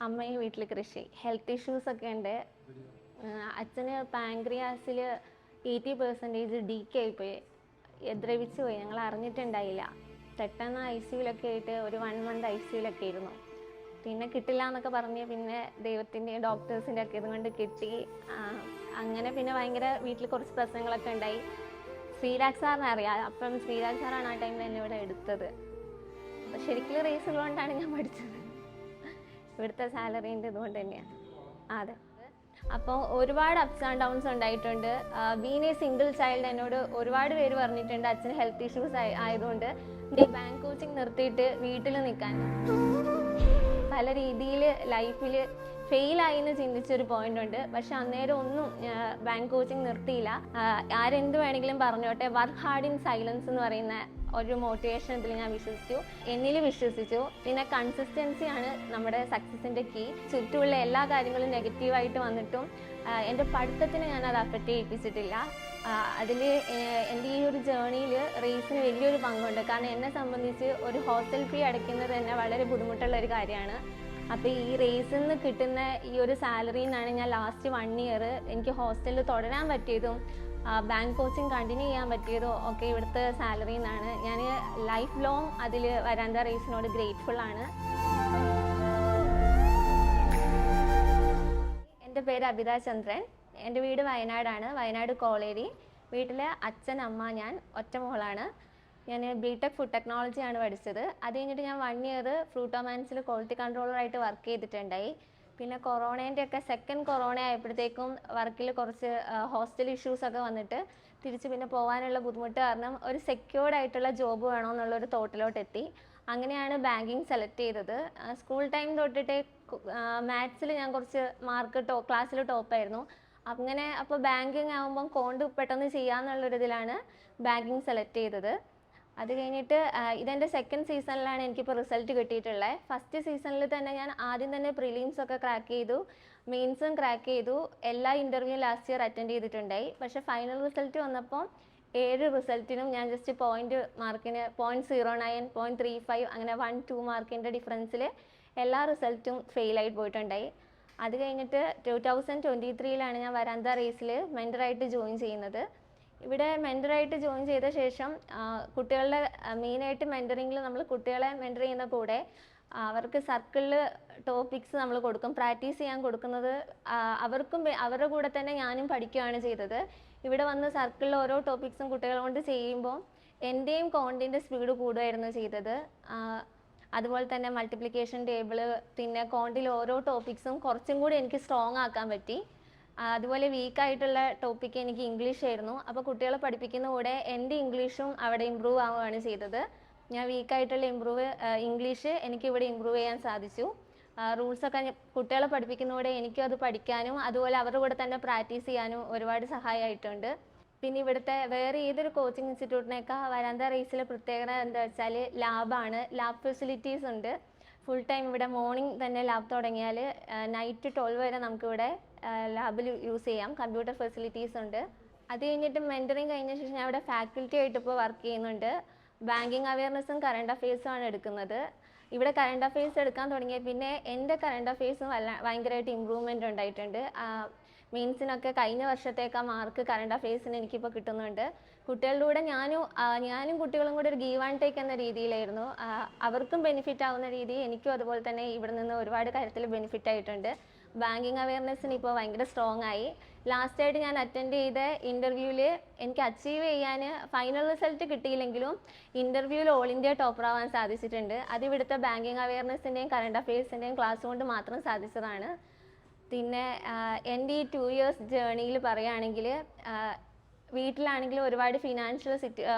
അമ്മയും വീട്ടിൽ കൃഷി. ഹെൽത്ത് ഇഷ്യൂസ് ഒക്കെ ഉണ്ട്. അച്ഛന് പാൻക്രിയാസിൽ 80% ഡീക്ക് ആയിപ്പോയി, ദ്രവിച്ചു പോയി. ഞങ്ങൾ അറിഞ്ഞിട്ടുണ്ടായില്ല. പെട്ടെന്ന് ICUലൊക്കെ ആയിട്ട് ഒരു 1 month ICUലൊക്കെ ഇരുന്നു. പിന്നെ കിട്ടില്ല എന്നൊക്കെ പറഞ്ഞ് പിന്നെ ദൈവത്തിൻ്റെയും ഡോക്ടേഴ്സിൻ്റെ ഒക്കെ ഇതുകൊണ്ട് കിട്ടി. അങ്ങനെ പിന്നെ ഭയങ്കര വീട്ടിൽ കുറച്ച് പ്രശ്നങ്ങളൊക്കെ ഉണ്ടായി. ശ്രീരാഗ് സാറിനെ അറിയാം. അപ്പം ശ്രീരാഗ് സാറാണ് ആ ടൈമിൽ എന്നെ ഇവിടെ എടുത്തത്. അപ്പം ശരിക്കും റേസ് ഉള്ളതുകൊണ്ടാണ് ഞാൻ പഠിച്ചത്. ഇവിടുത്തെ സാലറീൻ്റെ ഇതുകൊണ്ട് തന്നെയാണ്. അതെ. അപ്പോൾ ഒരുപാട് അപ്സ് ആൻഡ് ഡൗൺസ് ഉണ്ടായിട്ടുണ്ട്. ബീങ് എ സിംഗിൾ ചൈൽഡ് എന്നോട് ഒരുപാട് പേര് പറഞ്ഞിട്ടുണ്ട് അച്ഛന് ഹെൽത്ത് ഇഷ്യൂസ് ആയതുകൊണ്ട് ഈ ബാങ്ക് കോച്ചിങ് നിർത്തിയിട്ട് വീട്ടിൽ നിൽക്കാൻ. പല രീതിയിൽ ലൈഫിൽ ഫെയിലായി എന്ന് ചിന്തിച്ചൊരു പോയിന്റ് ഉണ്ട്. പക്ഷെ അന്നേരം ഒന്നും ബാങ്ക് കോച്ചിങ് നിർത്തിയില്ല. ആരെന്ത് വേണമെങ്കിലും പറഞ്ഞോട്ടെ, വർക്ക് ഹാർഡ് ഇൻ സൈലൻസ് എന്ന് പറയുന്ന ഒരു മോട്ടിവേഷൻ ഇതിൽ ഞാൻ വിശ്വസിച്ചു, എന്നിൽ വിശ്വസിച്ചു. പിന്നെ കൺസിസ്റ്റൻസിയാണ് നമ്മുടെ സക്സസിൻ്റെ കീ. ചുറ്റുമുള്ള എല്ലാ കാര്യങ്ങളും നെഗറ്റീവായിട്ട് വന്നിട്ടും എൻ്റെ പഠിത്തത്തിന് ഞാനത് അഫക്റ്റ് ചെയ്യിപ്പിച്ചിട്ടില്ല. അതിൽ എൻ്റെ ഈ ഒരു ജേർണിയിൽ റേസിന് വലിയൊരു പങ്കുണ്ട്. കാരണം എന്നെ സംബന്ധിച്ച് ഒരു ഹോസ്റ്റൽ ഫീ അടയ്ക്കുന്നത് തന്നെ വളരെ ബുദ്ധിമുട്ടുള്ള ഒരു കാര്യമാണ്. അപ്പോൾ ഈ റേസിൽ നിന്ന് കിട്ടുന്ന ഈ ഒരു സാലറിയിൽ നിന്നാണ് ഞാൻ ലാസ്റ്റ് 1 year എനിക്ക് ഹോസ്റ്റലിൽ തുടരാൻ പറ്റിയതും ബാങ്ക് കോച്ചിങ് കണ്ടിന്യൂ ചെയ്യാൻ പറ്റിയതോ ഒക്കെ ഇവിടുത്തെ സാലറിയിൽ നിന്നാണ്. ഞാൻ ലൈഫ് ലോങ് അതിൽ വരാന്ത റേസിനോട് ഗ്രേറ്റ്ഫുൾ ആണ്. എൻ്റെ പേര് അബിത ചന്ദ്രൻ. എൻ്റെ വീട് വയനാടാണ്, വയനാട് കോളേരി. വീട്ടിൽ അച്ഛൻ, അമ്മ, ഞാൻ ഒറ്റ മോളാണ്. ഞാൻ BTech ഫുഡ് ടെക്നോളജിയാണ് പഠിച്ചത്. അത് കഴിഞ്ഞിട്ട് ഞാൻ 1 year ഫ്രൂട്ടോമാൻസിൽ ക്വാളിറ്റി കൺട്രോളറായിട്ട് വർക്ക് ചെയ്തിട്ടുണ്ടായി. പിന്നെ കൊറോണേൻ്റെ ഒക്കെ സെക്കൻഡ് കൊറോണ ആയപ്പോഴത്തേക്കും വർക്കിൽ കുറച്ച് ഹോസ്റ്റൽ ഇഷ്യൂസൊക്കെ വന്നിട്ട് തിരിച്ച് പിന്നെ പോകാനുള്ള ബുദ്ധിമുട്ട് കാരണം ഒരു സെക്യൂർഡ് ആയിട്ടുള്ള ജോബ് വേണമെന്നുള്ളൊരു തോട്ടിലോട്ട് എത്തി. അങ്ങനെയാണ് ബാങ്കിങ് സെലക്ട് ചെയ്തത്. സ്കൂൾ ടൈം തൊട്ടിട്ട് മാത്സിൽ ഞാൻ കുറച്ച് മാർക്ക് ക്ലാസ്സിൽ ടോപ്പായിരുന്നു. അപ്പോൾ ബാങ്കിങ് ആകുമ്പം പെട്ടെന്ന് ചെയ്യാമെന്നുള്ളൊരിതിലാണ് ബാങ്കിങ് സെലക്ട് ചെയ്തത്. അത് കഴിഞ്ഞിട്ട് ഇതെൻ്റെ സെക്കൻഡ് സീസണിലാണ് എനിക്കിപ്പോൾ റിസൾട്ട് കിട്ടിയിട്ടുള്ളത്. ഫസ്റ്റ് സീസണിൽ തന്നെ ഞാൻ ആദ്യം തന്നെ പ്രിലിംസ് ക്രാക്ക് ചെയ്തു, മെയിൻസും ക്രാക്ക് ചെയ്തു. എല്ലാ ഇൻ്റർവ്യൂ ലാസ്റ്റ് ഇയർ അറ്റൻഡ് ചെയ്തിട്ടുണ്ടായി. പക്ഷേ ഫൈനൽ റിസൾട്ട് വന്നപ്പോൾ 7 റിസൾട്ടിനും ഞാൻ ജസ്റ്റ് മാർക്കിന് 0.09, 0.35 അങ്ങനെ 1-2 മാർക്കിൻ്റെ ഡിഫറൻസിൽ എല്ലാ റിസൾട്ടും ഫെയിലായിട്ട് പോയിട്ടുണ്ടായി. അത് കഴിഞ്ഞിട്ട് 2023 ഞാൻ വരാന്ത റേസിൽ മെൻറ്ററായിട്ട് ജോയിൻ ചെയ്യുന്നത്. ഇവിടെ മെൻറ്ററായിട്ട് ജോയിൻ ചെയ്ത ശേഷം കുട്ടികളുടെ മെയിനായിട്ട് മെൻറ്ററിങ്ങിൽ നമ്മൾ കുട്ടികളെ മെൻറ്റർ ചെയ്യുന്ന കൂടെ അവർക്ക് സർക്കിളിൽ ടോപ്പിക്സ് നമ്മൾ കൊടുക്കും, പ്രാക്ടീസ് ചെയ്യാൻ കൊടുക്കുന്നത്. അവരുടെ കൂടെ തന്നെ ഞാനും പഠിക്കുകയാണ് ചെയ്തത്. ഇവിടെ വന്ന് സർക്കിളിൽ ഓരോ ടോപ്പിക്സും കുട്ടികളെ കൊണ്ട് ചെയ്യുമ്പോൾ എൻ്റെയും കോണ്ടിൻ്റെ സ്പീഡ് കൂടുകയായിരുന്നു ചെയ്തത്. അതുപോലെ തന്നെ മൾട്ടിപ്ലിക്കേഷൻ ടേബിള്, പിന്നെ കോണ്ടിൽ ഓരോ ടോപ്പിക്സും കുറച്ചും കൂടി എനിക്ക് സ്ട്രോങ് ആക്കാൻ പറ്റി. അതുപോലെ വീക്കായിട്ടുള്ള ടോപ്പിക്ക് എനിക്ക് ഇംഗ്ലീഷ് ആയിരുന്നു. അപ്പോൾ കുട്ടികളെ പഠിപ്പിക്കുന്ന കൂടെ എൻ്റെ ഇംഗ്ലീഷും അവിടെ ഇമ്പ്രൂവ് ആവുകയാണ് ചെയ്തത്. ഞാൻ വീക്കായിട്ടുള്ള ഇംഗ്ലീഷ് എനിക്ക് ഇവിടെ ഇമ്പ്രൂവ് ചെയ്യാൻ സാധിച്ചു. റൂൾസൊക്കെ കുട്ടികളെ പഠിപ്പിക്കുന്ന കൂടെ എനിക്കും അത് പഠിക്കാനും അതുപോലെ അവരുടെ കൂടെ തന്നെ പ്രാക്ടീസ് ചെയ്യാനും ഒരുപാട് സഹായമായിട്ടുണ്ട്. പിന്നെ ഇവിടുത്തെ വേറെ ഏതൊരു കോച്ചിങ് ഇൻസ്റ്റിറ്റ്യൂട്ടിനേക്കാൾ വരാന്ത റേസിലെ പ്രത്യേകത എന്താ വെച്ചാൽ ലാബാണ്. ലാബ് ഫെസിലിറ്റീസ് ഉണ്ട്. ഫുൾ ടൈം ഇവിടെ മോർണിംഗ് തന്നെ ലാബ് തുടങ്ങിയാൽ നൈറ്റ് 12 വരെ നമുക്കിവിടെ ലാബിൽ യൂസ് ചെയ്യാം. കമ്പ്യൂട്ടർ ഫെസിലിറ്റീസ് ഉണ്ട്. അത് കഴിഞ്ഞിട്ട് മെൻറ്ററിങ് കഴിഞ്ഞ ശേഷം ഞാൻ ഇവിടെ ഫാക്കൽറ്റി ആയിട്ട് ഇപ്പോൾ വർക്ക് ചെയ്യുന്നുണ്ട്. ബാങ്കിങ് അവയർനെസ്സും കറണ്ട് അഫെയർസും ആണ് എടുക്കുന്നത്. ഇവിടെ കറണ്ട് അഫെയർസ് എടുക്കാൻ തുടങ്ങിയ പിന്നെ എൻ്റെ കറണ്ട് അഫെയർസും ഭയങ്കരമായിട്ട് ഇമ്പ്രൂവ്മെൻ്റ് ഉണ്ടായിട്ടുണ്ട്. മെയിൻസിനൊക്കെ കഴിഞ്ഞ വർഷത്തേക്കാൾ മാർക്ക് കറണ്ട് അഫെയർസിന് എനിക്കിപ്പോൾ കിട്ടുന്നുണ്ട്. കുട്ടികളിലൂടെ ഞാനും കുട്ടികളും കൂടെ ഒരു ഗീവ് ആൻഡ് ടേക്ക് എന്ന രീതിയിലായിരുന്നു. അവർക്കും ബെനിഫിറ്റ് ആവുന്ന രീതി എനിക്കും അതുപോലെ തന്നെ ഇവിടെ നിന്ന് ഒരുപാട് കാര്യത്തിൽ ബെനിഫിറ്റ് ആയിട്ടുണ്ട്. ബാങ്കിങ് അവയർനെസ്സിന് ഇപ്പോൾ ഭയങ്കര സ്ട്രോങ് ആയി. ലാസ്റ്റായിട്ട് ഞാൻ അറ്റൻഡ് ചെയ്ത ഇൻ്റർവ്യൂവിൽ എനിക്ക് അച്ചീവ് ചെയ്യാൻ ഫൈനൽ റിസൾട്ട് കിട്ടിയില്ലെങ്കിലും ഇൻ്റർവ്യൂവിൽ ഓൾ ഇന്ത്യ ടോപ്പർ ആവാൻ സാധിച്ചിട്ടുണ്ട്. അത് ഇവിടുത്തെ ബാങ്കിങ് അവയർനെസ്സിൻ്റെയും കറണ്ട് അഫെയർസിൻ്റെയും ക്ലാസ് കൊണ്ട് മാത്രം സാധിച്ചതാണ്. പിന്നെ എൻ്റെ ഈ 2 years ജേർണിയിൽ പറയുകയാണെങ്കിൽ വീട്ടിലാണെങ്കിൽ ഒരുപാട് ഫിനാൻഷ്യൽ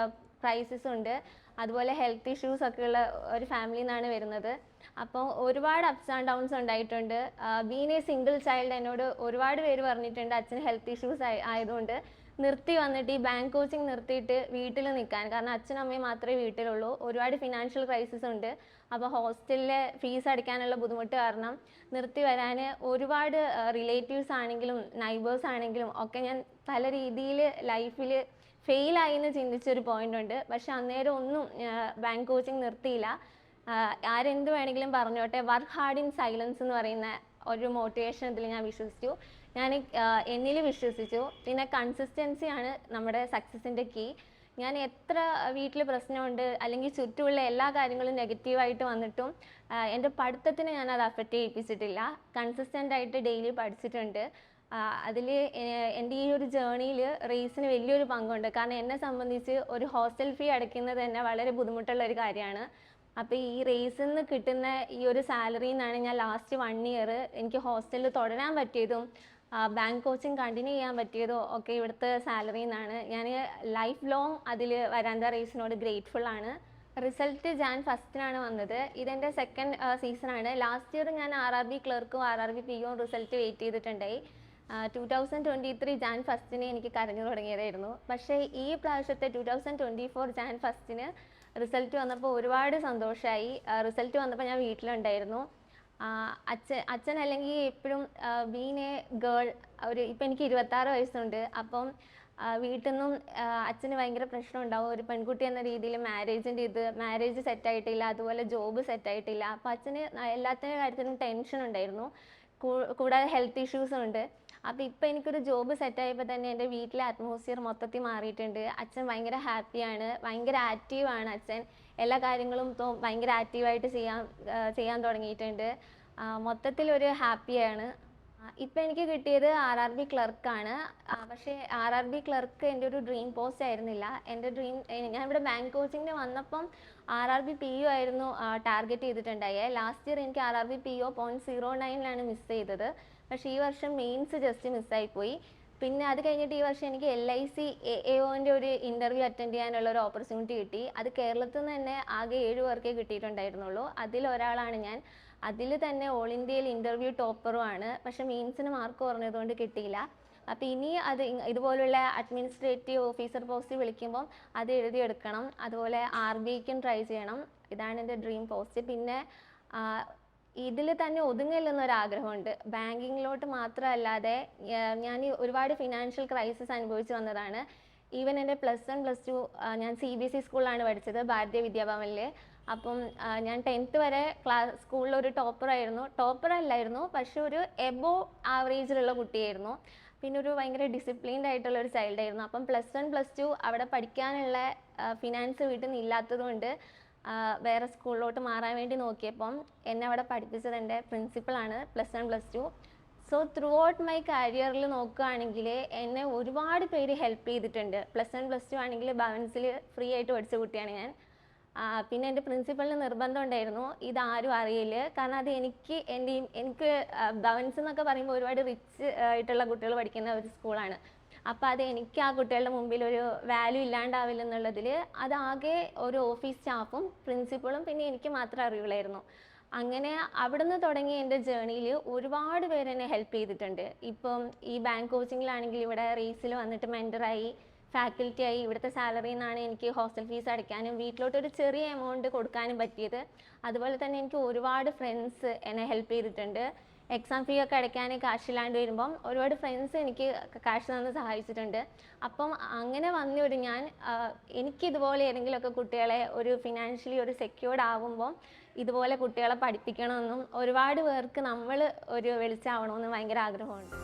ക്രൈസിസ് ഉണ്ട്. അതുപോലെ ഹെൽത്ത് ഇഷ്യൂസ് ഒക്കെ ഉള്ള ഒരു ഫാമിലിയിൽ നിന്നാണ് വരുന്നത്. അപ്പോൾ ഒരുപാട് അപ്സ് ആൻഡ് ഡൗൺസ് ഉണ്ടായിട്ടുണ്ട്. ബീങ് എ സിംഗിൾ ചൈൽഡ് എന്നോട് ഒരുപാട് പേര് പറഞ്ഞിട്ടുണ്ട് അച്ഛന് ഹെൽത്ത് ഇഷ്യൂസ് ആയതുകൊണ്ട് നിർത്തി വന്നിട്ട് ഈ ബാങ്ക് കോച്ചിങ് നിർത്തിയിട്ട് വീട്ടിൽ നിൽക്കാൻ. കാരണം അച്ഛനും അമ്മയും മാത്രമേ വീട്ടിലുള്ളൂ. ഒരുപാട് ഫിനാൻഷ്യൽ ക്രൈസിസ് ഉണ്ട്. അപ്പോൾ ഹോസ്റ്റലിലെ ഫീസ് അടയ്ക്കാനുള്ള ബുദ്ധിമുട്ട് കാരണം നിർത്തി വരാൻ ഒരുപാട് റിലേറ്റീവ്സ് ആണെങ്കിലും നൈബേഴ്സ് ആണെങ്കിലും ഒക്കെ ഞാൻ പല രീതിയിൽ ലൈഫിൽ ഫെയിലായി എന്ന് ചിന്തിച്ചൊരു പോയിന്റ് ഉണ്ട്. പക്ഷെ അന്നേരം ഒന്നും ബാങ്ക് കോച്ചിങ് നിർത്തിയില്ല. ആരെന്ത് വേണമെങ്കിലും പറഞ്ഞോട്ടെ, വർക്ക് ഹാർഡ് ഇൻ സൈലൻസ് എന്ന് പറയുന്ന ഒരു മോട്ടിവേഷൻ ഇതിൽ ഞാൻ വിശ്വസിച്ചു. ഞാൻ എന്നിൽ വിശ്വസിച്ചു. പിന്നെ കൺസിസ്റ്റൻസിയാണ് നമ്മുടെ സക്സസിൻ്റെ കീ. ഞാൻ എത്ര വീട്ടിൽ പ്രശ്നമുണ്ട് അല്ലെങ്കിൽ ചുറ്റുമുള്ള എല്ലാ കാര്യങ്ങളും നെഗറ്റീവായിട്ട് വന്നിട്ടും എൻ്റെ പഠിത്തത്തിന് ഞാനത് അഫക്റ്റ് ചെയ്യിപ്പിച്ചിട്ടില്ല. കൺസിസ്റ്റൻ്റ് ആയിട്ട് ഡെയിലി പഠിച്ചിട്ടുണ്ട്. അതിൽ എൻ്റെ ഈ ഒരു ജേർണിയിൽ റേസിന് വലിയൊരു പങ്കുണ്ട്. കാരണം എന്നെ സംബന്ധിച്ച് ഒരു ഹോസ്റ്റൽ ഫീ അടയ്ക്കുന്നത് തന്നെ വളരെ ബുദ്ധിമുട്ടുള്ള ഒരു കാര്യമാണ്. അപ്പോൾ ഈ റേസിൽ നിന്ന് കിട്ടുന്ന ഈ ഒരു സാലറിയിൽ നിന്നാണ് ഞാൻ ലാസ്റ്റ് 1 ഇയർ എനിക്ക് ഹോസ്റ്റലിൽ തുടരാൻ പറ്റിയതും ബാങ്ക് കോച്ചിങ് കണ്ടിന്യൂ ചെയ്യാൻ പറ്റിയതോ ഒക്കെ ഇവിടുത്തെ സാലറിയിൽ നിന്നാണ്. ഞാൻ ലൈഫ് ലോങ് അതിൽ വരാന്ത റേസിനോട് ഗ്രേറ്റ്ഫുൾ ആണ്. റിസൾട്ട് ജാൻ 1 വന്നത്. ഇതെൻ്റെ സെക്കൻഡ് സീസണാണ്. ലാസ്റ്റ് ഇയർ ഞാൻ RRB ക്ലർക്കും RRB PO റിസൾട്ട് വെയിറ്റ് ചെയ്തിട്ടുണ്ടായി. 2023 ജാൻ 1 എനിക്ക് കരഞ്ഞു തുടങ്ങിയതായിരുന്നു. പക്ഷേ ഈ പ്രാവശ്യത്തെ 2024 ജാൻ 1 റിസൾട്ട് വന്നപ്പോൾ ഒരുപാട് സന്തോഷമായി. റിസൾട്ട് വന്നപ്പോൾ ഞാൻ വീട്ടിലുണ്ടായിരുന്നു. അച്ഛൻ അല്ലെങ്കിൽ എപ്പോഴും ബീങ് എ ഗേൾ, ഇപ്പം എനിക്ക് 26 വയസ്സുണ്ട്. അപ്പം വീട്ടിൽ നിന്നും അച്ഛന് ഭയങ്കര പ്രശ്നം ഉണ്ടാവും. ഒരു പെൺകുട്ടി എന്ന രീതിയിൽ മാരേജ് സെറ്റായിട്ടില്ല, അതുപോലെ ജോബ് സെറ്റായിട്ടില്ല. അപ്പം അച്ഛന് എല്ലാത്തിൻ്റെ കാര്യത്തിനും ടെൻഷൻ ഉണ്ടായിരുന്നു. കൂടാതെ ഹെൽത്ത് ഇഷ്യൂസും ഉണ്ട്. അപ്പോൾ ഇപ്പോൾ എനിക്കൊരു ജോബ് സെറ്റായപ്പോൾ തന്നെ എൻ്റെ വീട്ടിലെ അറ്റ്മോസ്ഫിയർ മൊത്തത്തിൽ മാറിയിട്ടുണ്ട്. അച്ഛൻ ഭയങ്കര ഹാപ്പിയാണ്, ഭയങ്കര ആക്റ്റീവാണ്. അച്ഛൻ എല്ലാ കാര്യങ്ങളും ഇപ്പോൾ ഭയങ്കര ആക്റ്റീവായിട്ട് ചെയ്യാൻ തുടങ്ങിയിട്ടുണ്ട്. മൊത്തത്തിലൊരു ഹാപ്പിയാണ്. ഇപ്പം എനിക്ക് കിട്ടിയത് RRB ക്ലർക്കാണ്. പക്ഷേ RRB ക്ലർക്ക് എൻ്റെ ഒരു ഡ്രീം പോസ്റ്റ് ആയിരുന്നില്ല. എൻ്റെ ഞാൻ ഇവിടെ ബാങ്ക് കോച്ചിങ്ങിന് വന്നപ്പം RRB PO ആയിരുന്നു ടാർഗറ്റ് ചെയ്തിട്ടുണ്ടായേ. ലാസ്റ്റ് ഇയർ എനിക്ക് RRB PO 0.09 മിസ് ചെയ്തത്. പക്ഷേ ഈ വർഷം മെയിൻസ് ജസ്റ്റ് മിസ്സായിപ്പോയി. പിന്നെ അത് കഴിഞ്ഞിട്ട് ഈ വർഷം എനിക്ക് LIC AAOൻ്റെ ഒരു ഇൻ്റർവ്യൂ അറ്റൻഡ് ചെയ്യാനുള്ള ഒരു ഓപ്പർച്യൂണിറ്റി കിട്ടി. അത് കേരളത്തിൽ നിന്ന് തന്നെ ആകെ 7 പേർക്കേ കിട്ടിയിട്ടുണ്ടായിരുന്നുള്ളൂ. അതിലൊരാളാണ് ഞാൻ. അതിൽ തന്നെ ഓൾ ഇന്ത്യയിൽ ഇൻ്റർവ്യൂ ടോപ്പറുമാണ്. പക്ഷേ മെയിൻസിന് മാർക്ക് കുറഞ്ഞതുകൊണ്ട് കിട്ടിയില്ല. അപ്പോൾ ഇനി ഇതുപോലുള്ള അഡ്മിനിസ്ട്രേറ്റീവ് ഓഫീസർ പോസ്റ്റ് വിളിക്കുമ്പം അത് എഴുതിയെടുക്കണം. അതുപോലെ RBIക്കും ട്രൈ ചെയ്യണം. ഇതാണ് എൻ്റെ ഡ്രീം പോസ്റ്റ്. പിന്നെ ഇതിൽ തന്നെ ഒതുങ്ങില്ലെന്നൊരാഗ്രഹമുണ്ട്. ബാങ്കിങ്ങിലോട്ട് മാത്രമല്ലാതെ ഞാൻ ഒരുപാട് ഫിനാൻഷ്യൽ ക്രൈസിസ് അനുഭവിച്ച് വന്നതാണ്. ഈവൻ എൻ്റെ +1 +2 ഞാൻ CBSE സ്കൂളിലാണ് പഠിച്ചത്, ഭാരതീയ വിദ്യാഭവനിൽ. അപ്പം ഞാൻ 10th വരെ സ്കൂളിൽ ഒരു ടോപ്പറല്ലായിരുന്നു, പക്ഷെ ഒരു എബോവ് ആവറേജിലുള്ള കുട്ടിയായിരുന്നു. പിന്നെ ഒരു ഭയങ്കര ഡിസിപ്ലിൻഡ് ആയിട്ടുള്ള ഒരു ചൈൽഡായിരുന്നു. അപ്പം +1 +2 അവിടെ പഠിക്കാനുള്ള ഫിനാൻസ് വീട്ടിൽ നിന്ന് ഇല്ലാത്തതുകൊണ്ട് വേറെ സ്കൂളിലോട്ട് മാറാൻ വേണ്ടി നോക്കിയപ്പം എന്നെ അവിടെ പഠിപ്പിച്ചത് എൻ്റെ പ്രിൻസിപ്പളാണ് +1 +2. സോ ത്രൂ ഔട്ട് മൈ കരിയറിൽ നോക്കുകയാണെങ്കിൽ എന്നെ ഒരുപാട് പേര് ഹെൽപ്പ് ചെയ്തിട്ടുണ്ട്. +1 +2 ആണെങ്കിൽ ഭവൻസിൽ ഫ്രീ ആയിട്ട് പഠിച്ച കുട്ടിയാണ് ഞാൻ. പിന്നെ എൻ്റെ പ്രിൻസിപ്പളിന് നിർബന്ധം ഉണ്ടായിരുന്നു ഇതാരും അറിയില്ല. കാരണം അത് എനിക്ക് ഭവൻസ് എന്നൊക്കെ പറയുമ്പോൾ ഒരുപാട് റിച്ച് ആയിട്ടുള്ള കുട്ടികൾ പഠിക്കുന്ന ഒരു സ്കൂളാണ്. അപ്പോൾ അത് എനിക്ക് ആ കുട്ടികളുടെ മുമ്പിൽ ഒരു വാല്യൂ ഇല്ലാണ്ടാവില്ല എന്നുള്ളതിൽ അതാകെ ഒരു ഓഫീസ് സ്റ്റാഫും പ്രിൻസിപ്പളും പിന്നെ എനിക്ക് മാത്രമേ അറിയുള്ളായിരുന്നു. അങ്ങനെ അവിടുന്ന് തുടങ്ങിയ എൻ്റെ ജേർണിയിൽ ഒരുപാട് പേര് എന്നെ ഹെൽപ്പ് ചെയ്തിട്ടുണ്ട്. ഇപ്പം ഈ ബാങ്ക് കോച്ചിങ്ങിലാണെങ്കിൽ ഇവിടെ റേസിൽ വന്നിട്ട് മെൻറ്ററായി, ഫാക്കൽറ്റി ആയി. ഇവിടുത്തെ സാലറിയിൽ നിന്നാണ് എനിക്ക് ഹോസ്റ്റൽ ഫീസ് അടയ്ക്കാനും വീട്ടിലോട്ടൊരു ചെറിയ എമൗണ്ട് കൊടുക്കാനും പറ്റിയത്. അതുപോലെ തന്നെ എനിക്ക് ഒരുപാട് ഫ്രണ്ട്സ് എന്നെ ഹെൽപ്പ് ചെയ്തിട്ടുണ്ട്. എക്സാം ഫീ ഒക്കെ അടയ്ക്കാൻ കാശില്ലാണ്ട് വരുമ്പം ഒരുപാട് ഫ്രണ്ട്സ് എനിക്ക് കാശ് തന്ന് സഹായിച്ചിട്ടുണ്ട്. അപ്പം അങ്ങനെ വന്നൊരു ഞാൻ എനിക്കിതുപോലെ ഏതെങ്കിലുമൊക്കെ കുട്ടികളെ ഒരു ഫിനാൻഷ്യലി ഒരു സെക്യൂർഡ് ആവുമ്പം ഇതുപോലെ കുട്ടികളെ പഠിപ്പിക്കണമെന്നും ഒരുപാട് പേർക്ക് നമ്മൾ ഒരു വെളിച്ചമാവണമെന്നും ഭയങ്കര ആഗ്രഹമുണ്ട്.